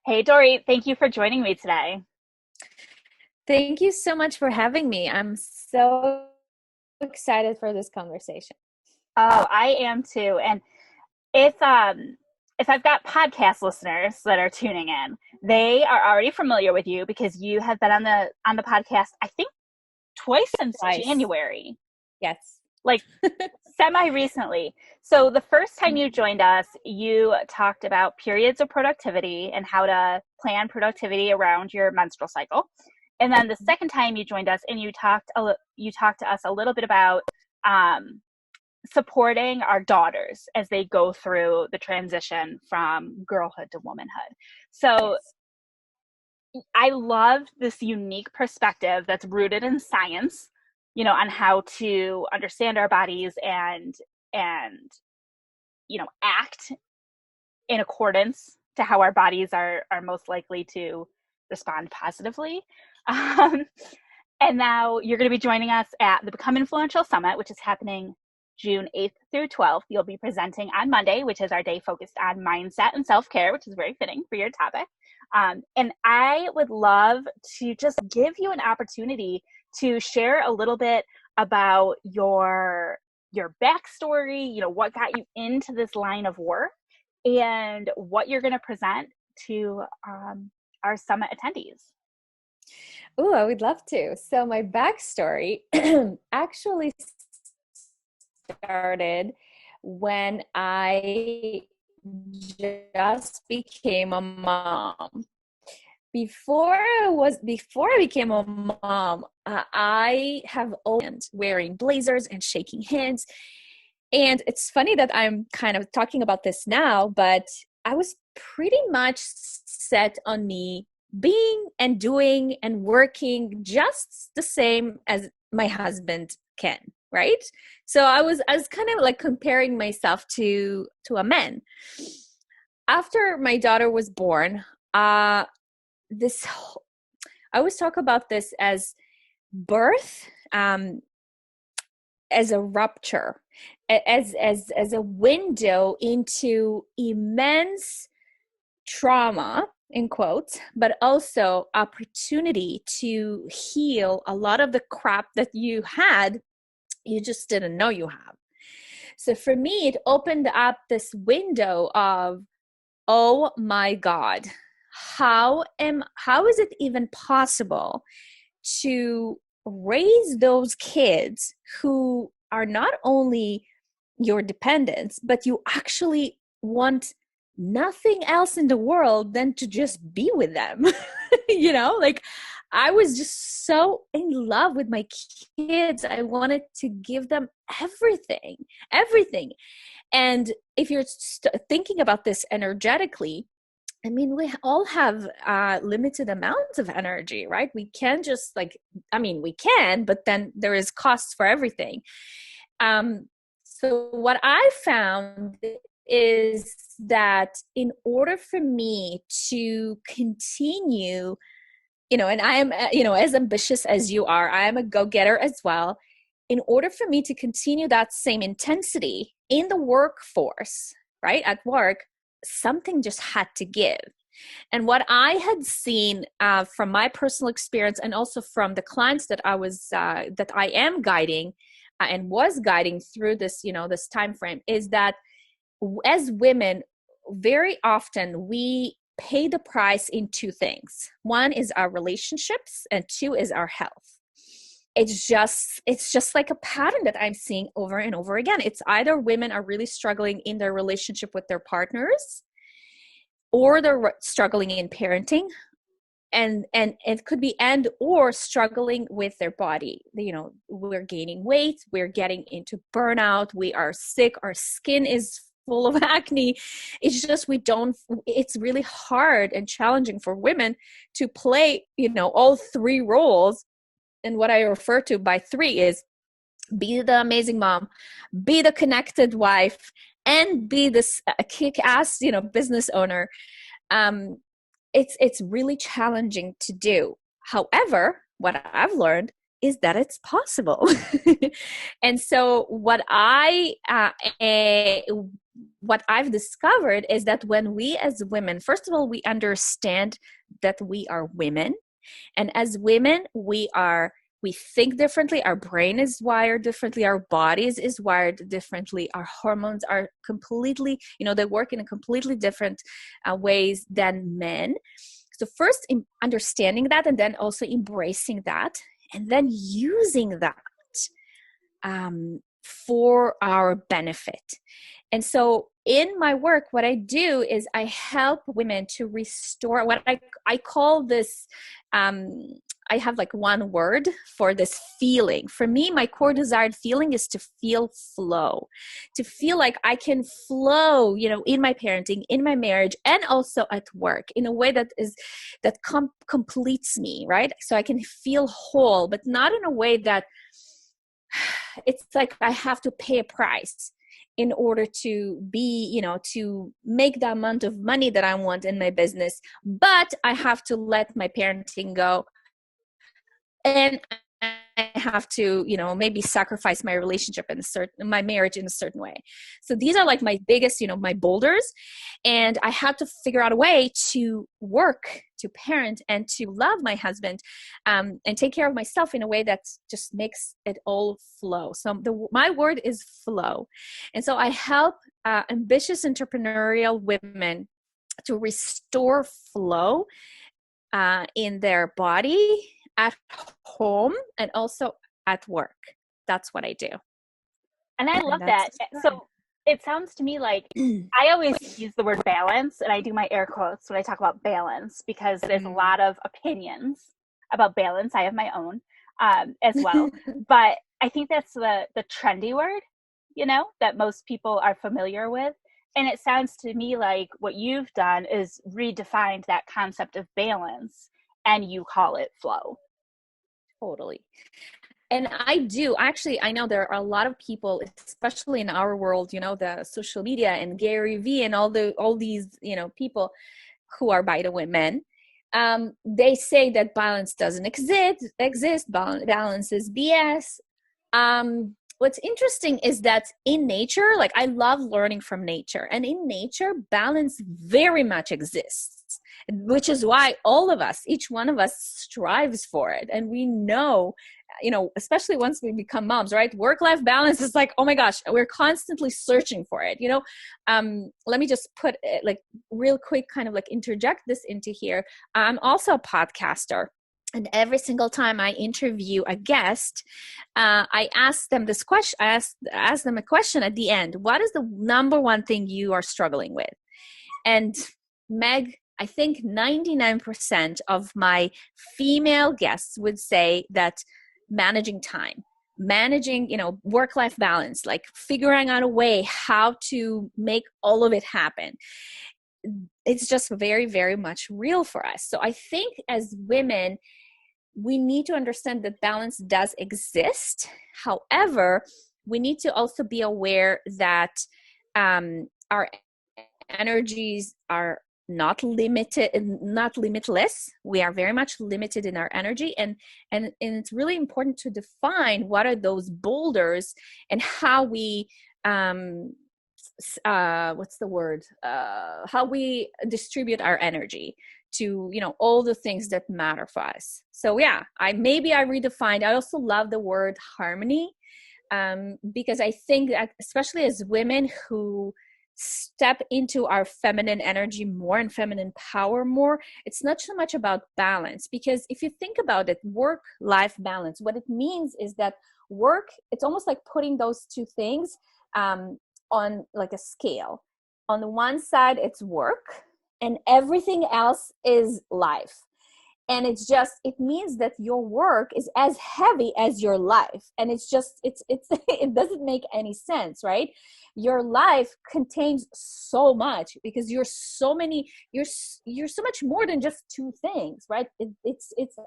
Hey, Dorit, thank you for joining me today. Thank you so much for having me. I'm so excited for this conversation. Oh, I am too. And if if I've got podcast listeners that are tuning in, they are already familiar with you because you have been on the podcast, I think twice since Twice. January, Yes. like semi recently. So the first time you joined us, you talked about periods of productivity and how to plan productivity around your menstrual cycle. And then the second time you joined us and you talked to us a little bit about um, supporting our daughters as they go through the transition from girlhood to womanhood. So Yes. I love this unique perspective that's rooted in science, on how to understand our bodies and act in accordance to how our bodies are most likely to respond positively. Um, and now you're going to be joining us at the Become Influential Summit, which is happening June 8th through 12th. You'll be presenting on Monday, which is our day focused on mindset and self care, which is very fitting for your topic. And I would love to just give you an opportunity to share a little bit about your backstory, what got you into this line of work, and what you're going to present to our summit attendees. Oh, I would love to. So my backstory actually started when I just became a mom. Before I became a mom, I have always wearing blazers and shaking hands. And it's funny that I'm kind of talking about this now, but I was pretty much set on me being and doing and working just the same as my husband can, right? So I was kind of like comparing myself to a man. After my daughter was born, this I always talk about this as birth, as a rupture, as a window into immense trauma in quotes, but also opportunity to heal a lot of the crap that you just didn't know you have. So for me, it opened up this window of, oh my God, how is it even possible to raise those kids who are not only your dependents, but you actually want nothing else in the world than to just be with them? Like I was just so in love with my kids. I wanted to give them everything, everything. And if you're thinking about this energetically, I mean, we all have limited amounts of energy, right? We can just we can, but then there is costs for everything. So what I found is that in order for me to continue, and I am, as ambitious as you are, I am a go-getter as well. In order for me to continue that same intensity in the workforce, right, at work, something just had to give. And what I had seen from my personal experience, and also from the clients that I am guiding and was guiding through this, this time frame, is that as women, very often we pay the price in two things. One is our relationships, and two is our health. It's just like a pattern that I'm seeing over and over again. It's either women are really struggling in their relationship with their partners, or they're struggling in parenting, and it could be and or struggling with their body. We're gaining weight, we're getting into burnout, we are sick, our skin is full of acne. It's just it's really hard and challenging for women to play all three roles. And what I refer to by three is be the amazing mom, be the connected wife, and be this kick-ass business owner. It's really challenging to do. However, what I've learned is that it's possible. And so what I what I've discovered is that when we as women, first of all, we understand that we are women, and as women, we think differently. Our brain is wired differently. Our bodies is wired differently. Our hormones are completely, they work in a completely different ways than men. So first, understanding that, and then also embracing that, and then using that for our benefit. And so in my work, what I do is I help women to restore what I call this, I have like one word for this feeling. For me, my core desired feeling is to feel flow, to feel like I can flow, in my parenting, in my marriage, and also at work in a way that completes me, right? So I can feel whole, but not in a way that it's like I have to pay a price in order to be, to make the amount of money that I want in my business, but I have to let my parenting go. And I have to, maybe sacrifice my relationship my marriage in a certain way. So these are like my biggest, my boulders. And I had to figure out a way to work, to parent, and to love my husband, and take care of myself in a way that just makes it all flow. So my word is flow. And so I help ambitious entrepreneurial women to restore flow in their body, at home, and also at work. That's what I do. And I love that. So it sounds to me like I always use the word balance, and I do my air quotes when I talk about balance, because there's a lot of opinions about balance. I have my own as well. But I think that's the trendy word, that most people are familiar with. And it sounds to me like what you've done is redefined that concept of balance, and you call it flow. Totally. And I know there are a lot of people, especially in our world, the social media and Gary Vee and all these, people who are, by the way, men. They say that balance doesn't exist. Balance is BS. What's interesting is that in nature, like I love learning from nature, and in nature, balance very much exists, which is why all of us, each one of us strives for it. And we know, especially once we become moms, right? Work-life balance is like, oh my gosh, we're constantly searching for it. Let me just put it like real quick, kind of like interject this into here. I'm also a podcaster. And every single time I interview a guest, I ask them this question. I ask them a question at the end. What is the number one thing you are struggling with? And Meg, I think 99% of my female guests would say that managing time, managing, work-life balance, like figuring out a way how to make all of it happen. It's just very, very much real for us. So I think as women, we need to understand that balance does exist. However, we need to also be aware that our energies are not limitless. We are very much limited in our energy, and it's really important to define what are those boulders and how we how we distribute our energy to all the things that matter for us. So yeah, I redefined. I also love the word harmony, because I think that especially as women who step into our feminine energy more and feminine power more, it's not so much about balance. Because if you think about it, work-life balance, what it means is that work, it's almost like putting those two things on like a scale. On the one side, it's work, and everything else is life. And it means that your work is as heavy as your life. And it's it doesn't make any sense, right? Your life contains so much, because you're so much more than just two things, right?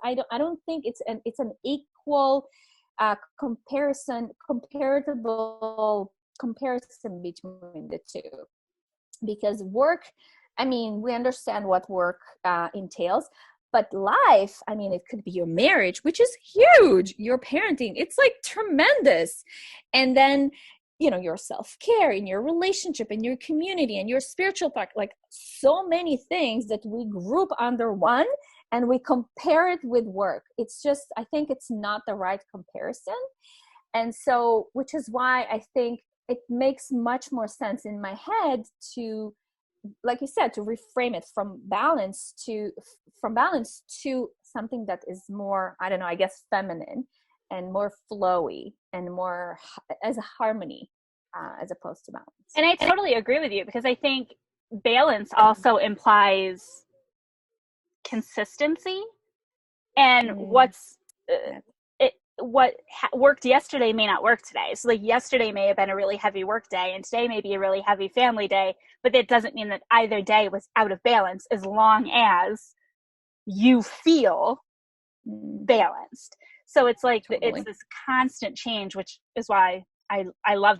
I don't think it's an equal comparable comparison between the two. Because work, we understand what work entails, but life, it could be your marriage, which is huge, your parenting, it's like tremendous. And then your self-care, in your relationship, in your community, and your spiritual part, like so many things that we group under one and we compare it with work. It's just, I think it's not the right comparison. And so, which is why I think it makes much more sense in my head to, like you said, to reframe it from balance to something that is more, I don't know, I guess feminine and more flowy and more as a harmony, as opposed to balance. And I totally agree with you, because I think balance also implies consistency, and Mm, yeah, what worked yesterday may not work today. So like yesterday may have been a really heavy work day, and today may be a really heavy family day, but that doesn't mean that either day was out of balance, as long as you feel balanced. So it's like it's totally. this constant change, which is why I love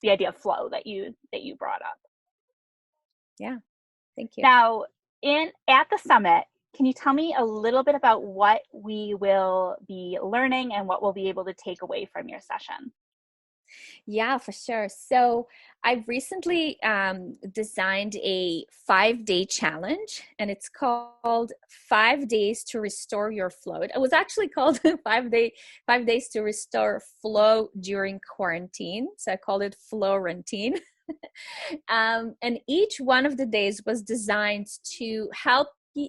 the idea of flow that you brought up. Yeah, thank you. Now, in at the summit, can you tell me a little bit about what we will be learning and what we'll be able to take away from your session? Yeah, for sure. So I've recently designed a 5-day challenge, and it's called 5 Days to Restore Your Flow. It was actually called 5 Days to Restore Flow During Quarantine. So I called it Florentine. And each one of the days was designed to help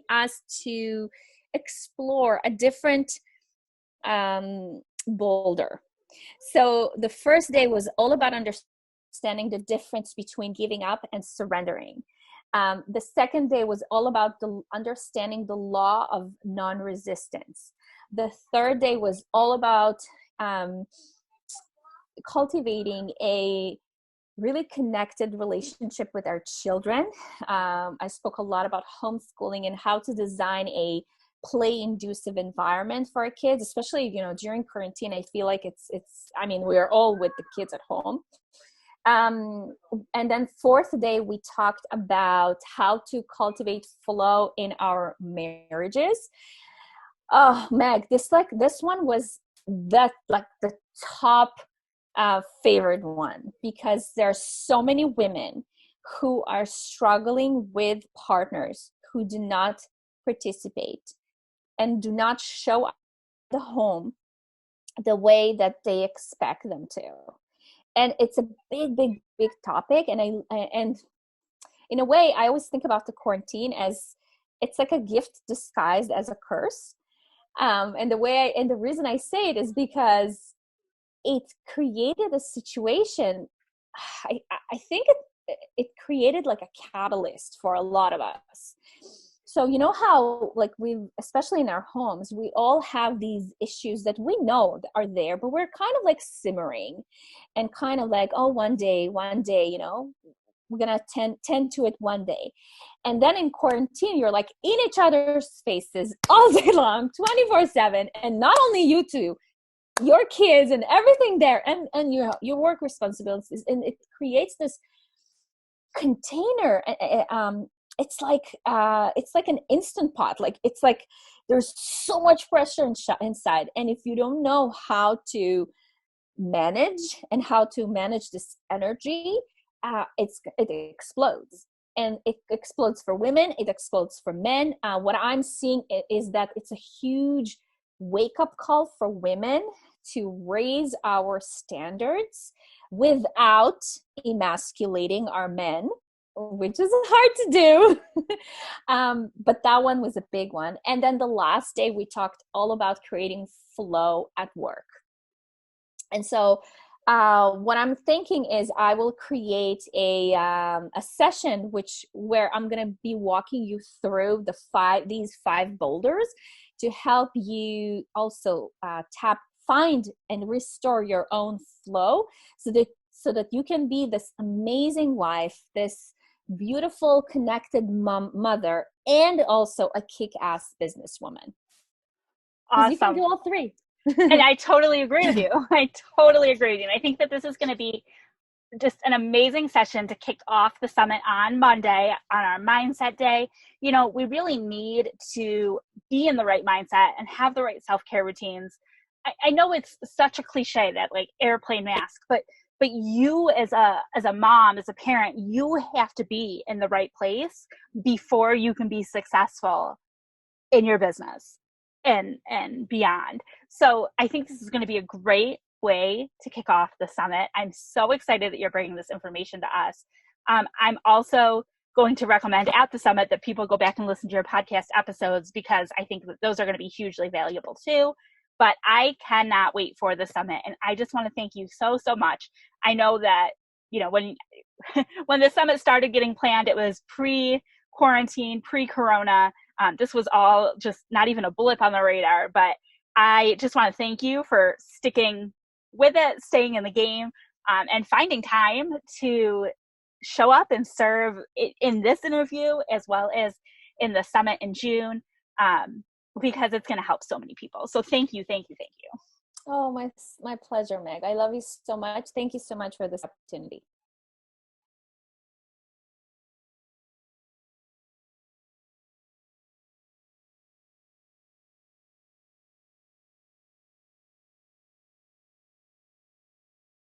us to explore a different boulder. So the first day was all about understanding the difference between giving up and surrendering. The second day was all about understanding the law of non-resistance. The third day was all about cultivating a really connected relationship with our children. I spoke a lot about homeschooling and how to design a play inducive environment for our kids, especially during quarantine. I feel like it's I mean, we're all with the kids at home. And then fourth day we talked about how to cultivate flow in our marriages. Oh, Meg, this one was the top favorite one, because there are so many women who are struggling with partners who do not participate and do not show up at the home the way that they expect them to. And it's a big topic. And in a way, I always think about the quarantine as it's like a gift disguised as a curse. And the reason I say it is because it created a situation. I think it created like a catalyst for a lot of us. So you know how, like, especially in our homes, we all have these issues that we know are there, but we're kind of like simmering and kind of like, oh, one day, we're gonna tend to it one day. And then in quarantine, you're like in each other's faces all day long, 24/7. And not only you two, your kids and everything there, and your work responsibilities, and it creates this container. It's like an instant pot. Like, it's like there's so much pressure inside, and if you don't know how to manage and how to manage this energy, it explodes. And it explodes for women, it explodes for men. What I'm seeing is that it's a huge wake up call for women to raise our standards without emasculating our men, which is hard to do. But that one was a big one. And then the last day, we talked all about creating flow at work. And so what I'm thinking is I will create a session where I'm going to be walking you through these five boulders to help you also find and restore your own flow, so that you can be this amazing wife, this beautiful connected mother, and also a kick-ass businesswoman, because you can do Awesome. all three. And I totally agree with you. I totally agree with you. And I think that this is going to be just an amazing session to kick off the summit on Monday, on our mindset day. We really need to be in the right mindset and have the right self-care routines. I know it's such a cliche, that like airplane mask, but but you as a mom, as a parent, you have to be in the right place before you can be successful in your business and beyond. So I think this is going to be a great way to kick off the summit. I'm so excited that you're bringing this information to us. I'm also going to recommend at the summit that people go back and listen to your podcast episodes, because I think that those are going to be hugely valuable too. But I cannot wait for the summit, and I just want to thank you so much. I know that, you know, when when the summit started getting planned, it was pre-quarantine, pre-corona. This was all just not even a blip on the radar, but I just want to thank you for sticking with it, staying in the game, and finding time to show up and serve in this interview as well as in the summit in June, because it's going to help so many people. So thank you, thank you, thank you. Oh, my pleasure, Meg. I love you so much. Thank you so much for this opportunity.